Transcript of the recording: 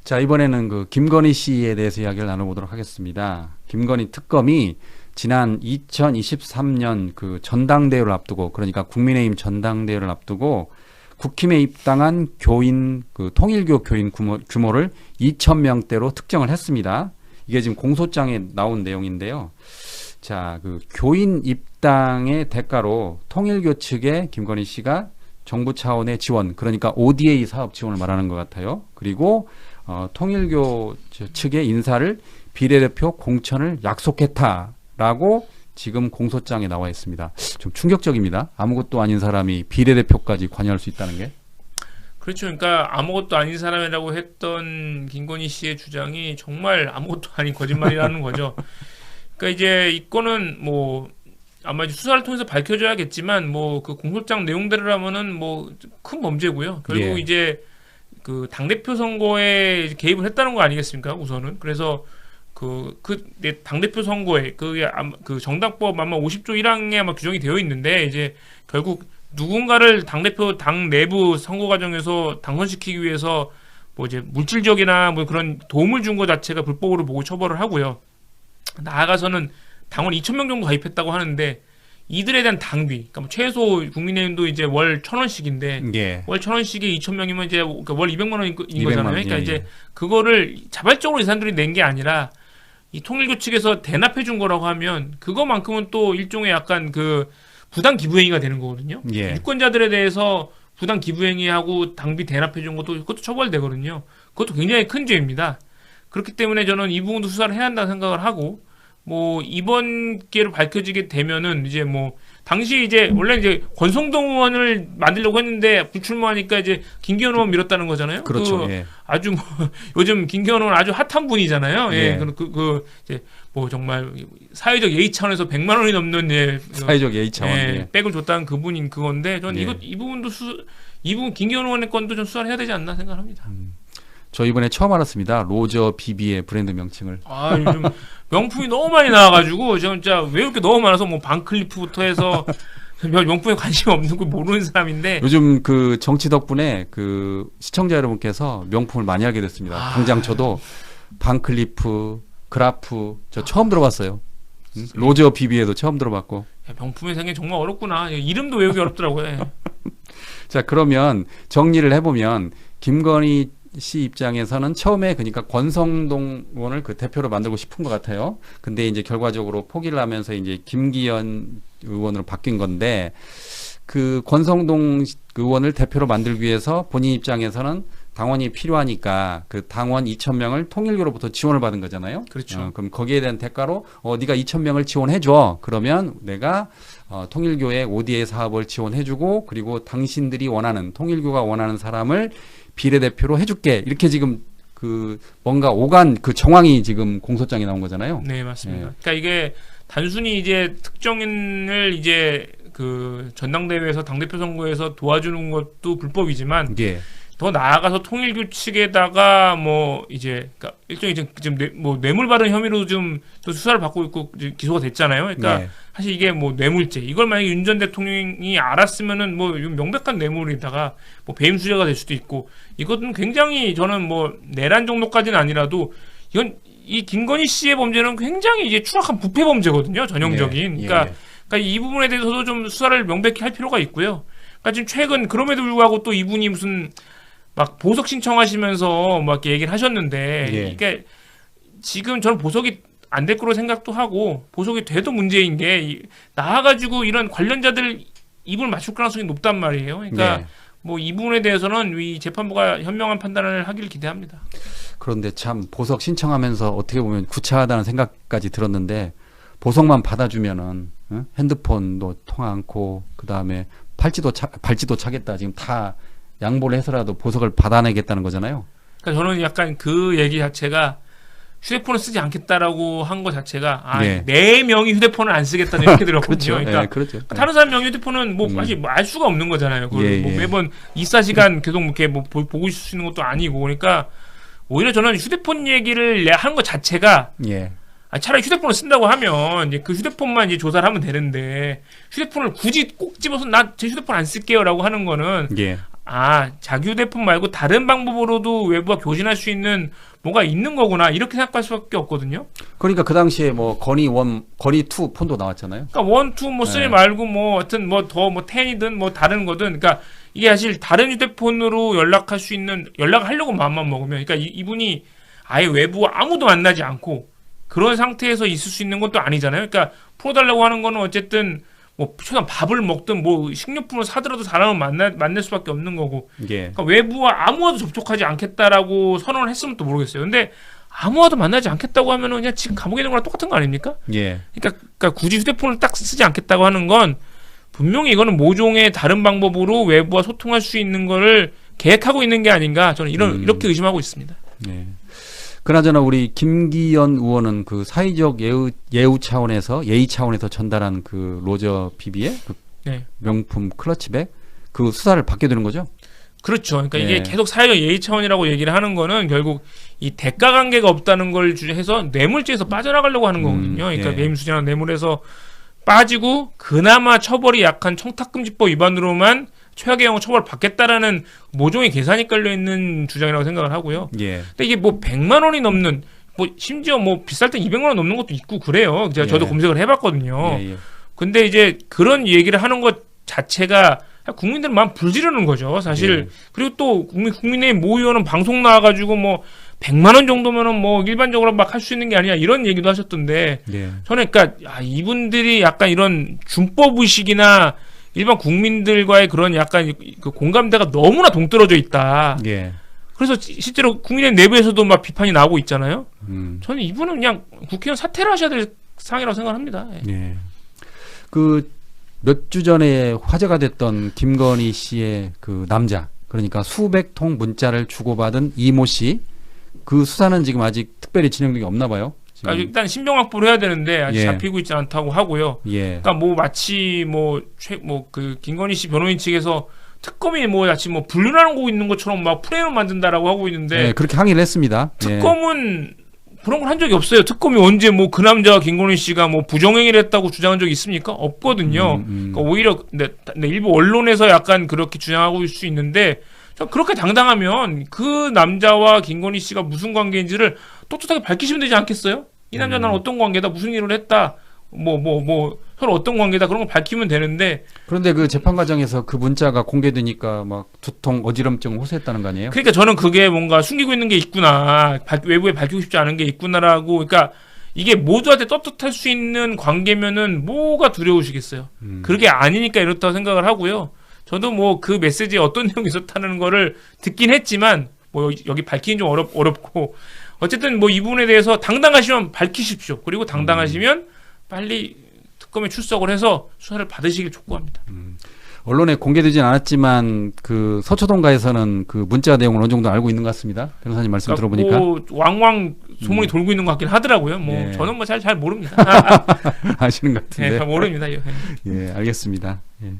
자, 이번에는 그 김건희 씨에 대해서 이야기를 나눠보도록 하겠습니다. 김건희 특검이 지난 2023년 그 전당대회를 앞두고, 그러니까 국민의힘 전당대회를 앞두고 국힘에 입당한 교인, 그 통일교 교인 규모를 2,000명대로 특정을 했습니다. 이게 지금 공소장에 나온 내용인데요. 자, 그 교인 입당의 대가로 통일교 측에 김건희 씨가 정부 차원의 지원, 그러니까 ODA 사업 지원을 말하는 것 같아요. 그리고 통일교 측의 인사를 비례대표 공천을 약속했다라고 지금 공소장에 나와 있습니다. 좀 충격적입니다. 아무것도 아닌 사람이 비례대표까지 관여할 수 있다는 게. 그렇죠. 그러니까 아무것도 아닌 사람이라고 했던 김건희 씨의 주장이 정말 아무것도 아닌 거짓말이라는 거죠. 그러니까 이제 이거는 뭐 아마 이제 수사를 통해서 밝혀져야겠지만 뭐 그 공소장 내용대로라면은 뭐 큰 범죄고요. 결국 이제 그 당대표 선거에 개입을 했다는 거 아니겠습니까? 우선은. 그래서 그 당대표 선거에 그 정당법 아마 50조 1항에 아마 규정이 되어 있는데 이제 결국 누군가를 당대표 당 내부 선거 과정에서 당선시키기 위해서 뭐 이제 물질적이나 뭐 그런 도움을 준 것 자체가 불법으로 보고 처벌을 하고요. 나아가서는 당원 2,000명 정도 가입했다고 하는데 이들에 대한 당비, 그러니까 뭐 최소 국민의힘도 이제 월 1,000원씩인데 월 1,000원씩이 2,000명이면 이제 그러니까 월 200만 원인 거잖아요. 그러니까 이제 그거를 자발적으로 이 사람들이 낸 게 아니라 이 통일교 측에서 대납해 준 거라고 하면 그거만큼은 또 일종의 약간 그 부당 기부행위가 되는 거거든요. 유권자들에 대해서 부당 기부행위하고 당비 대납해 준 것도 그것도 처벌되거든요. 그것도 굉장히 큰 죄입니다. 그렇기 때문에 저는 이 부분도 수사를 해야 한다는 생각을 하고 뭐 이번 기회로 밝혀지게 되면은 이제 뭐 당시 이제 원래 이제 권성동 의원을 만들려고 했는데 불출마하니까 이제 김기현 의원 밀었다는 거잖아요. 그렇죠. 아주 뭐 요즘 김기현 의원 아주 핫한 분이잖아요. 이제 뭐 정말 사회적 예의 차원에서 100만 원이 넘는 사회적 예의 차원 백을 줬다는 그분인 그건데 저는 이 부분도 이 부분 김기현 의원의 건도 좀 수사를 해야 되지 않나 생각합니다. 저 이번에 처음 알았습니다. 로저 비비의 브랜드 명칭을. 아, 요즘 명품이 너무 많이 나와가지고 진짜 왜 이렇게 너무 많아서 뭐 반클리프부터 해서 별 명품에 관심 없는 거 모르는 사람인데 요즘 그 정치 덕분에 그 시청자 여러분께서 명품을 많이 알게 됐습니다. 당장 저도 반클리프, 그라프 저 처음 들어봤어요. 로저 비비에도 처음 들어봤고. 야, 명품의 생애 정말 어렵구나. 이름도 외우기 어렵더라고요. 자, 그러면 정리를 해보면 김건희 씨 입장에서는 처음에 그러니까 권성동 의원을 그 대표로 만들고 싶은 것 같아요. 근데 이제 결과적으로 포기를 하면서 이제 김기현 의원으로 바뀐 건데 그 권성동 의원을 대표로 만들기 위해서 본인 입장에서는 당원이 필요하니까 그 당원 2,000명을 통일교로부터 지원을 받은 거잖아요. 그렇죠. 그럼 거기에 대한 대가로 네가 2,000명을 지원해줘. 그러면 내가 통일교의 ODA 사업을 지원해주고 그리고 당신들이 원하는 통일교가 원하는 사람을 비례대표로 해줄게. 이렇게 지금 그 뭔가 오간 그 정황이 지금 공소장에 나온 거잖아요. 네, 맞습니다. 그러니까 이게 단순히 이제 특정인을 이제 그 전당대회에서 당대표 선거에서 도와주는 것도 불법이지만 더 나아가서 통일교 측에다가 뭐 이제 그러니까 일종의 지금 뇌물 받은 혐의로 좀 또 수사를 받고 있고 기소가 됐잖아요. 그러니까 사실 이게 뭐 뇌물죄 이걸 만약에 윤 전 대통령이 알았으면은 뭐 명백한 뇌물에다가 뭐 배임 수재가 될 수도 있고 이것은 굉장히 저는 뭐 내란 정도까지는 아니라도 이건 이 김건희 씨의 범죄는 굉장히 이제 추악한 부패 범죄거든요. 전형적인. 그러니까 이 부분에 대해서도 좀 수사를 명백히 할 필요가 있고요. 그러니까 지금 최근 그럼에도 불구하고 또 이분이 무슨 막 보석 신청하시면서 막 이렇게 얘기를 하셨는데 그러니까 지금 저는 보석이 안 될 거로 생각도 하고 보석이 돼도 문제인 게 나와가지고 이런 관련자들 입을 맞출 가능성이 높단 말이에요. 그러니까 뭐 이 부분에 대해서는 이 재판부가 현명한 판단을 하기를 기대합니다. 그런데 참 보석 신청하면서 어떻게 보면 구차하다는 생각까지 들었는데 보석만 받아주면은 핸드폰도 통화 않고 그 다음에 발찌도 차겠다 지금 다 양보를 해서라도 보석을 받아내겠다는 거잖아요. 그러니까 저는 약간 그 얘기 자체가 휴대폰을 쓰지 않겠다라고 한 거 자체가 내 명의 휴대폰을 안 쓰겠다 이렇게 들었거든요. 그렇죠. 그러니까 그렇죠. 다른 사람 명의 휴대폰은 뭐 사실 알 수가 없는 거잖아요. 그걸 뭐 매번 24시간 계속 이렇게 뭐 보고 있을 수 있는 것도 아니고 그러니까 오히려 저는 휴대폰 얘기를 하는 것 자체가 차라리 휴대폰을 쓴다고 하면 이제 그 휴대폰만 이제 조사를 하면 되는데 휴대폰을 굳이 꼭 집어서 나 제 휴대폰 안 쓸게요라고 하는 거는 자기 휴대폰 말고 다른 방법으로도 외부와 교신할 수 있는 뭐가 있는 거구나 이렇게 생각할 수밖에 없거든요. 그러니까 그 당시에 뭐 건의 1, 건의 2 폰도 나왔잖아요. 그러니까 1, 2, 뭐 3 네. 말고 뭐 하여튼 뭐 더 뭐 10이든 뭐 다른 거든 그러니까 이게 사실 다른 휴대폰으로 연락할 수 있는 연락을 하려고 마음만 먹으면 그러니까 이분이 아예 외부와 아무도 만나지 않고 그런 상태에서 있을 수 있는 것도 아니잖아요. 그러니까 풀어달라고 하는 거는 어쨌든 뭐 최소한 밥을 먹든 뭐 식료품을 사더라도 사람을 만날 수밖에 없는 거고. 예. 그러니까 외부와 아무와도 접촉하지 않겠다라고 선언을 했으면 또 모르겠어요. 근데 아무와도 만나지 않겠다고 하면은 그냥 지금 감옥에 있는 거랑 똑같은 거 아닙니까? 예. 그러니까 굳이 휴대폰을 딱 쓰지 않겠다고 하는 건 분명히 이거는 모종의 다른 방법으로 외부와 소통할 수 있는 거를 계획하고 있는 게 아닌가 저는 이렇게 의심하고 있습니다. 예. 그나저나 우리 김기현 의원은 그 사회적 예우 차원에서 예의 차원에서 전달한 그 로저 비비의 그 네. 명품 클러치백 그 수사를 받게 되는 거죠? 그렇죠. 그러니까 예. 이게 계속 사회적 예의 차원이라고 얘기를 하는 거는 결국 이 대가 관계가 없다는 걸 해서 뇌물죄에서 빠져나가려고 하는 거거든요. 그러니까 예. 매임수재나 뇌물에서 빠지고 그나마 처벌이 약한 청탁금지법 위반으로만 최악의 경우 처벌 받겠다라는 모종의 계산이 깔려 있는 주장이라고 생각을 하고요. 예. 근데 이게 뭐 100만 원이 넘는 뭐 심지어 뭐 비쌀 때 200만 원 넘는 것도 있고 그래요. 저도 예. 검색을 해봤거든요. 예. 예. 근데 이제 그런 얘기를 하는 것 자체가 국민들은 마음 불지르는 거죠, 사실. 예. 그리고 또 국민의힘 모 의원은 방송 나와가지고 뭐 100만 원 정도면은 뭐 일반적으로 막 할 수 있는 게 아니야 이런 얘기도 하셨던데 예. 저는 그러니까 이분들이 약간 이런 준법 의식이나 일반 국민들과의 그런 약간 그 공감대가 너무나 동떨어져 있다. 예. 그래서 실제로 국민의힘 내부에서도 막 비판이 나오고 있잖아요. 음. 저는 이분은 그냥 국회의원 사퇴를 하셔야 될 상이라고 생각합니다. 예. 예. 그 몇 주 전에 화제가 됐던 김건희 씨의 그 남자, 그러니까 수백 통 문자를 주고받은 이모 씨, 그 수사는 지금 아직 특별히 진행된 게 없나 봐요. 지금. 그러니까 일단 신병 확보를 해야 되는데 아직 예. 잡히고 있지 않다고 하고요. 예. 그러니까 뭐 마치 그 김건희 씨 변호인 측에서 특검이 뭐 마치 뭐 불륜하고 있는 것처럼 막 프레임을 만든다라고 하고 있는데 예, 그렇게 항의를 했습니다. 특검은 그런 걸 한 적이 없어요. 특검이 언제 뭐 그 남자와 김건희 씨가 뭐 부정행위를 했다고 주장한 적이 있습니까? 없거든요. 그러니까 오히려 근데 일부 언론에서 약간 그렇게 주장하고 있을 수 있는데 그렇게 당당하면 그 남자와 김건희 씨가 무슨 관계인지를 떳떳하게 밝히시면 되지 않겠어요? 이 남자 나는 어떤 관계다, 무슨 일을 했다, 뭐 서로 어떤 관계다 그런 거 밝히면 되는데. 그런데 그 재판 과정에서 그 문자가 공개되니까 막 두통, 어지럼증을 호소했다는 거 아니에요? 그러니까 저는 그게 뭔가 숨기고 있는 게 있구나, 외부에 밝히고 싶지 않은 게 있구나라고. 그러니까 이게 모두한테 떳떳할 수 있는 관계면은 뭐가 두려우시겠어요. 그게 아니니까 이렇다고 생각을 하고요. 저도 뭐 그 메시지에 어떤 내용이 있었다는 거를 듣긴 했지만 뭐 여기 밝히긴 좀 어렵고 어쨌든 뭐 이 부분에 대해서 당당하시면 밝히십시오. 그리고 당당하시면 빨리 특검에 출석을 해서 수사를 받으시길 촉구합니다. 언론에 공개되진 않았지만 그 서초동가에서는 그 문자 내용을 어느 정도 알고 있는 것 같습니다. 변호사님 말씀 들어보니까 뭐 왕왕 소문이 돌고 있는 것 같긴 하더라고요. 뭐 예. 저는 뭐 잘 모릅니다. 아시는 것 같은데. 네, 잘 모릅니다. 예. 예, 알겠습니다. 예.